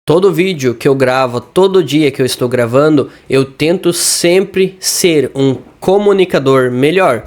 Todo vídeo que eu gravo, todo dia que eu estou gravando, eu tento sempre ser um comunicador melhor.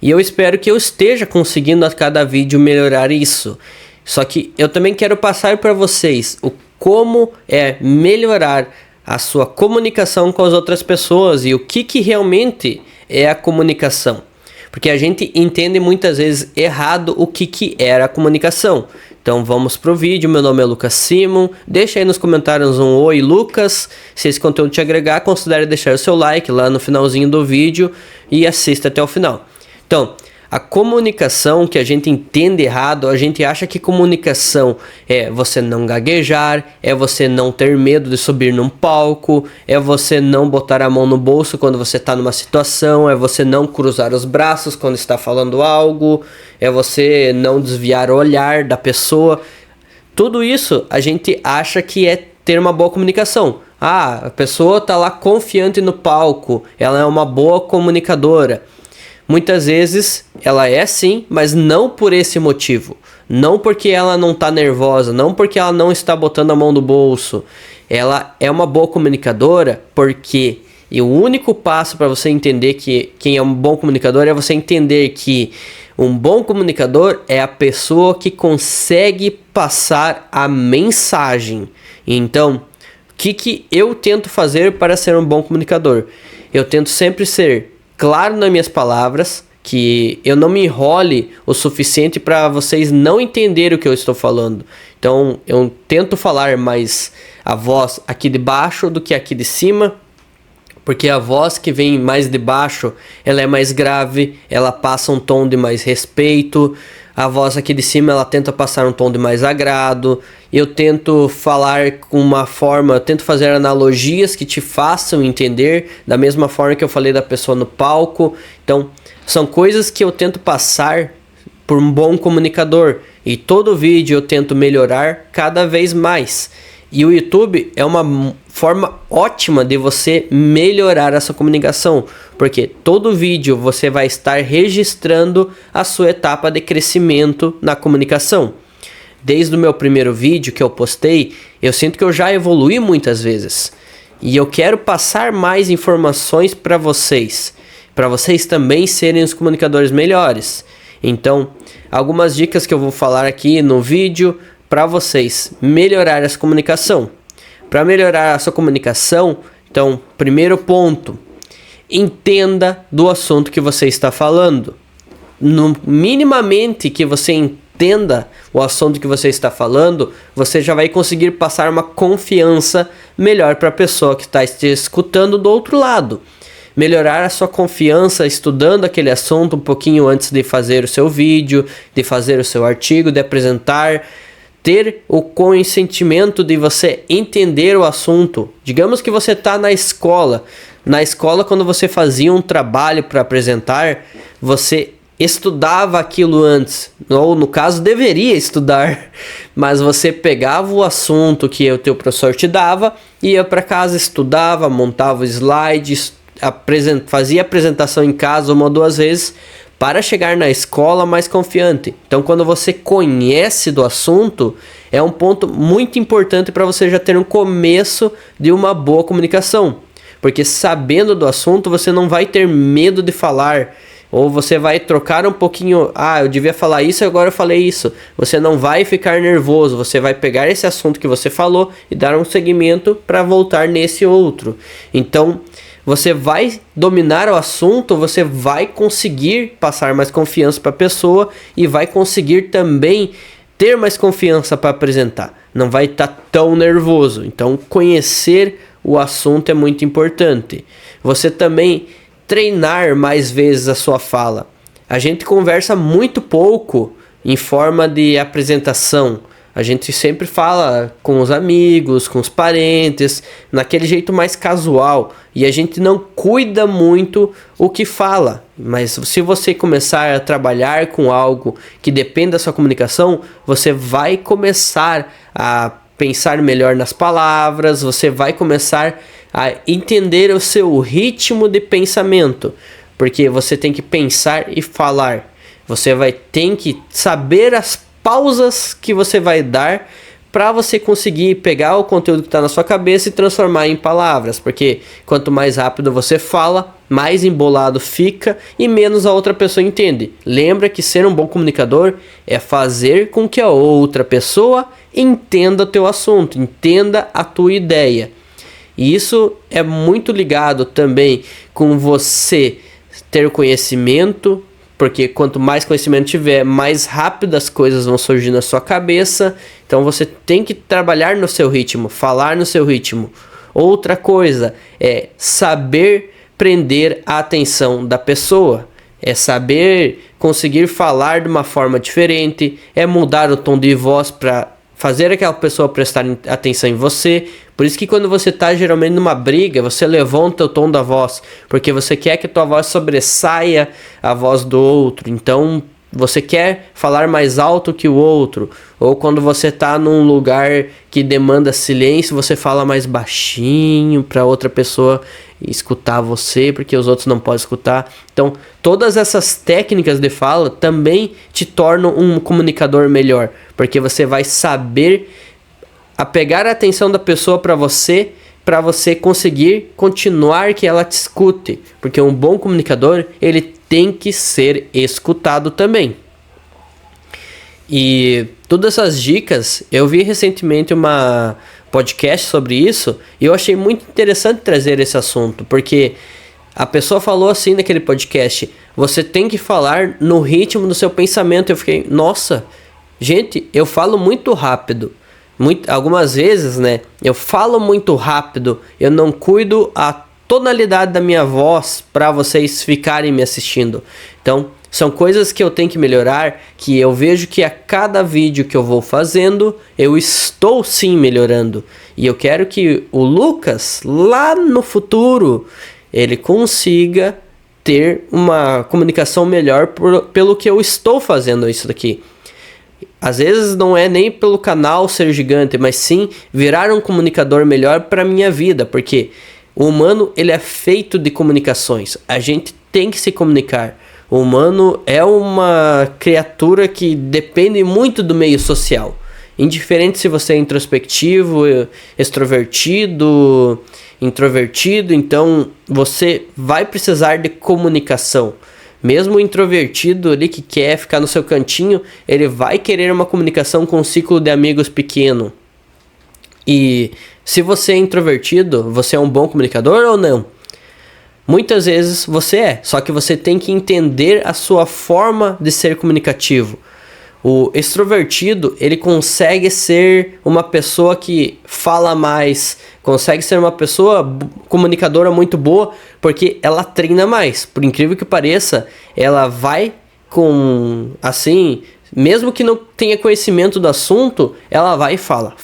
E eu espero que eu esteja conseguindo a cada vídeo melhorar isso. Só que eu também quero passar para vocês o como é melhorar a sua comunicação com as outras pessoas e o que realmente é a comunicação. Porque a gente entende muitas vezes errado o que era a comunicação. Então vamos pro vídeo. Meu nome é Lucas Simon. Deixa aí nos comentários um oi, Lucas. Se esse conteúdo te agregar, considere deixar o seu like lá no finalzinho do vídeo e assista até o final. Então, a comunicação que a gente entende errado, a gente acha que comunicação é você não gaguejar, é você não ter medo de subir num palco, é você não botar a mão no bolso quando você está numa situação, é você não cruzar os braços quando está falando algo, é você não desviar o olhar da pessoa. Tudo isso a gente acha que é ter uma boa comunicação. Ah, a pessoa está lá confiante no palco, ela é uma boa comunicadora. Muitas vezes ela é sim, mas não por esse motivo. Não porque ela não está nervosa, não porque ela não está botando a mão no bolso. Ela é uma boa comunicadora porque... E o único passo para você entender que quem é um bom comunicador é você entender que um bom comunicador é a pessoa que consegue passar a mensagem. Então, o que eu tento fazer para ser um bom comunicador? Eu tento sempre ser claro nas minhas palavras, que eu não me enrole o suficiente para vocês não entenderem o que eu estou falando. Então eu tento falar mais a voz aqui de baixo do que aqui de cima, porque a voz que vem mais de baixo, ela é mais grave, ela passa um tom de mais respeito. A voz aqui de cima, ela tenta passar um tom de mais agrado. Eu tento falar com uma forma, eu tento fazer analogias que te façam entender, da mesma forma que eu falei da pessoa no palco. Então, são coisas que eu tento passar por um bom comunicador. E todo vídeo eu tento melhorar cada vez mais. E o YouTube é uma forma ótima de você melhorar essa comunicação, porque todo vídeo você vai estar registrando a sua etapa de crescimento na comunicação. Desde o meu primeiro vídeo que eu postei, eu sinto que eu já evolui muitas vezes. E eu quero passar mais informações para vocês também serem os comunicadores melhores. Então, algumas dicas que eu vou falar aqui no vídeo para vocês melhorar essa comunicação. Para melhorar a sua comunicação, então, primeiro ponto, entenda do assunto que você está falando. Minimamente que você entenda o assunto que você está falando, você já vai conseguir passar uma confiança melhor para a pessoa que está te escutando do outro lado. Melhorar a sua confiança estudando aquele assunto um pouquinho antes de fazer o seu vídeo, de fazer o seu artigo, de apresentar. Ter o consentimento de você entender o assunto. Digamos que você está na escola. Na escola, quando você fazia um trabalho para apresentar, você estudava aquilo antes. Ou, no caso, deveria estudar. Mas você pegava o assunto que o teu professor te dava, ia para casa, estudava, montava slides, fazia apresentação em casa uma ou duas vezes, para chegar na escola mais confiante. Então, quando você conhece do assunto, é um ponto muito importante para você já ter um começo de uma boa comunicação. Porque sabendo do assunto, você não vai ter medo de falar. Ou você vai trocar um pouquinho, eu devia falar isso, agora eu falei isso. Você não vai ficar nervoso, você vai pegar esse assunto que você falou e dar um segmento para voltar nesse outro. Então, você vai dominar o assunto, você vai conseguir passar mais confiança para a pessoa e vai conseguir também ter mais confiança para apresentar. Não vai estar tão nervoso. Então, conhecer o assunto é muito importante. Você também treinar mais vezes a sua fala. A gente conversa muito pouco em forma de apresentação. A gente sempre fala com os amigos, com os parentes, naquele jeito mais casual. E a gente não cuida muito o que fala. Mas se você começar a trabalhar com algo que depende da sua comunicação, você vai começar a pensar melhor nas palavras, você vai começar a entender o seu ritmo de pensamento. Porque você tem que pensar e falar. Você vai ter que saber as pausas que você vai dar para você conseguir pegar o conteúdo que está na sua cabeça e transformar em palavras, porque quanto mais rápido você fala, mais embolado fica e menos a outra pessoa entende. Lembra que ser um bom comunicador é fazer com que a outra pessoa entenda o teu assunto, entenda a tua ideia. E isso é muito ligado também com você ter conhecimento, porque quanto mais conhecimento tiver, mais rápido as coisas vão surgir na sua cabeça. Então você tem que trabalhar no seu ritmo, falar no seu ritmo. Outra coisa é saber prender a atenção da pessoa. É saber conseguir falar de uma forma diferente, é mudar o tom de voz para fazer aquela pessoa prestar atenção em você. Por isso que quando você está geralmente numa briga, você levanta o tom da voz, porque você quer que a tua voz sobressaia a voz do outro. Então você quer falar mais alto que o outro. Ou quando você está num lugar que demanda silêncio, você fala mais baixinho para outra pessoa escutar você, porque os outros não podem escutar. Então todas essas técnicas de fala também te tornam um comunicador melhor, porque você vai saber apegar a atenção da pessoa para você conseguir continuar que ela te escute, porque um bom comunicador, ele tem que ser escutado também. E todas essas dicas, eu vi recentemente uma podcast sobre isso e eu achei muito interessante trazer esse assunto, porque a pessoa falou assim naquele podcast: você tem que falar no ritmo do seu pensamento. Eu fiquei, nossa, gente, eu falo muito rápido. Algumas vezes, né, eu falo muito rápido, eu não cuido a tonalidade da minha voz para vocês ficarem me assistindo. Então, são coisas que eu tenho que melhorar, que eu vejo que a cada vídeo que eu vou fazendo, eu estou sim melhorando. E eu quero que o Lucas, lá no futuro, ele consiga ter uma comunicação melhor pelo que eu estou fazendo isso daqui. Às vezes não é nem pelo canal ser gigante, mas sim virar um comunicador melhor para a minha vida, porque o humano, ele é feito de comunicações. A gente tem que se comunicar. O humano é uma criatura que depende muito do meio social. Indiferente se você é introspectivo, extrovertido, introvertido, então você vai precisar de comunicação. Mesmo o introvertido ali que quer ficar no seu cantinho, ele vai querer uma comunicação com um ciclo de amigos pequeno. E se você é introvertido, você é um bom comunicador ou não? Muitas vezes você é, só que você tem que entender a sua forma de ser comunicativo. O extrovertido, ele consegue ser uma pessoa que fala mais, consegue ser uma pessoa comunicadora muito boa, porque ela treina mais. Por incrível que pareça, ela vai com, assim, mesmo que não tenha conhecimento do assunto, ela vai e fala,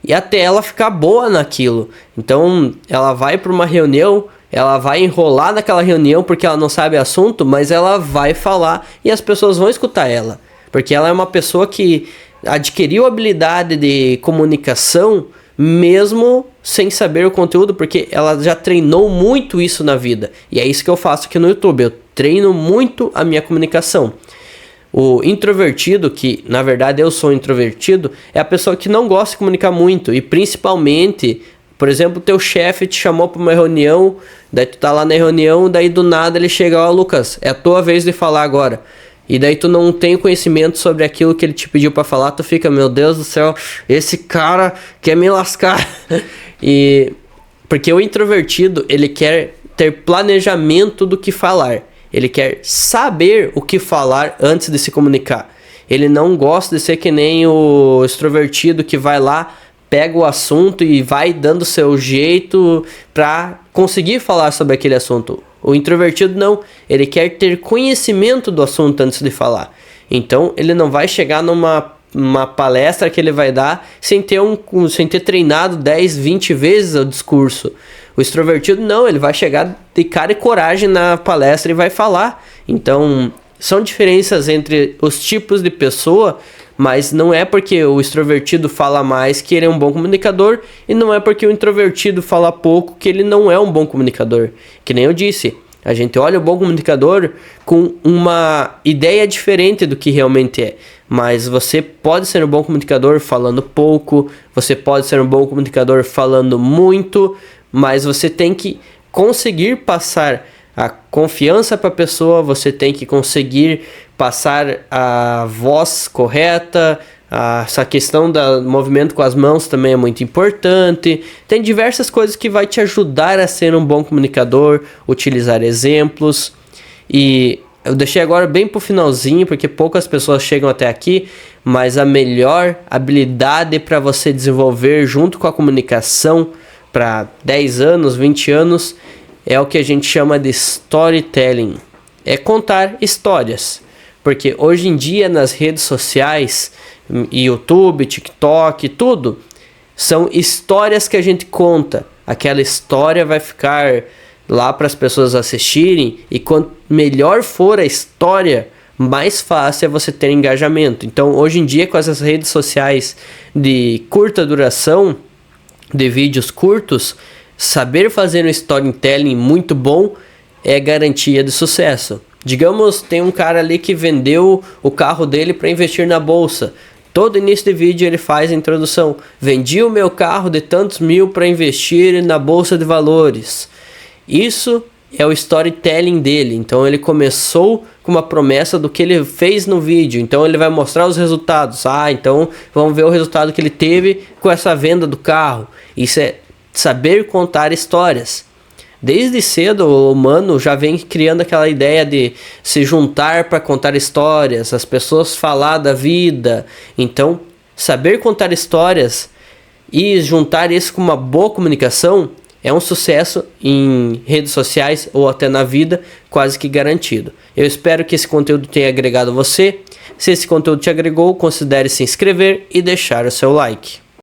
e até ela ficar boa naquilo. Então, ela vai para uma reunião, ela vai enrolar naquela reunião porque ela não sabe assunto, mas ela vai falar e as pessoas vão escutar ela. Porque ela é uma pessoa que adquiriu habilidade de comunicação mesmo sem saber o conteúdo, porque ela já treinou muito isso na vida. E é isso que eu faço aqui no YouTube, eu treino muito a minha comunicação. O introvertido, que na verdade eu sou introvertido, é a pessoa que não gosta de comunicar muito. E principalmente, por exemplo, teu chefe te chamou para uma reunião, daí tu tá lá na reunião, daí do nada ele chega: ó, Lucas, é a tua vez de falar agora. E daí tu não tem conhecimento sobre aquilo que ele te pediu para falar, tu fica, meu Deus do céu, esse cara quer me lascar. E porque o introvertido, ele quer ter planejamento do que falar. Ele quer saber o que falar antes de se comunicar. Ele não gosta de ser que nem o extrovertido que vai lá, pega o assunto e vai dando seu jeito para conseguir falar sobre aquele assunto. O introvertido não, ele quer ter conhecimento do assunto antes de falar. Então ele não vai chegar numa palestra que ele vai dar sem ter treinado 10, 20 vezes o discurso. O extrovertido não, ele vai chegar de cara e coragem na palestra e vai falar. Então, são diferenças entre os tipos de pessoa, mas não é porque o extrovertido fala mais que ele é um bom comunicador, e não é porque o introvertido fala pouco que ele não é um bom comunicador. Que nem eu disse, a gente olha o bom comunicador com uma ideia diferente do que realmente é. mas você pode ser um bom comunicador falando pouco, você pode ser um bom comunicador falando muito, mas você tem que conseguir passar a confiança para a pessoa, você tem que conseguir passar a voz correta, essa questão do movimento com as mãos também é muito importante. Tem diversas coisas que vai te ajudar a ser um bom comunicador, utilizar exemplos. E eu deixei agora bem pro finalzinho, porque poucas pessoas chegam até aqui, mas a melhor habilidade para você desenvolver junto com a comunicação para 10 anos, 20 anos, é o que a gente chama de storytelling. É contar histórias. Porque hoje em dia nas redes sociais, YouTube, TikTok, tudo, são histórias que a gente conta. Aquela história vai ficar lá para as pessoas assistirem, e quanto melhor for a história, mais fácil é você ter engajamento. Então hoje em dia, com essas redes sociais de curta duração, de vídeos curtos, saber fazer um storytelling muito bom é garantia de sucesso. Digamos, tem um cara ali que vendeu o carro dele para investir na bolsa. Todo início de vídeo ele faz a introdução. Vendi o meu carro de tantos mil para investir na bolsa de valores. Isso é o storytelling dele. Então ele começou com uma promessa do que ele fez no vídeo. Então ele vai mostrar os resultados. Então vamos ver o resultado que ele teve com essa venda do carro. Isso é saber contar histórias. Desde cedo o humano já vem criando aquela ideia de se juntar para contar histórias, as pessoas falar da vida. Então, saber contar histórias e juntar isso com uma boa comunicação é um sucesso em redes sociais ou até na vida quase que garantido. Eu espero que esse conteúdo tenha agregado você. Se esse conteúdo te agregou, considere se inscrever e deixar o seu like.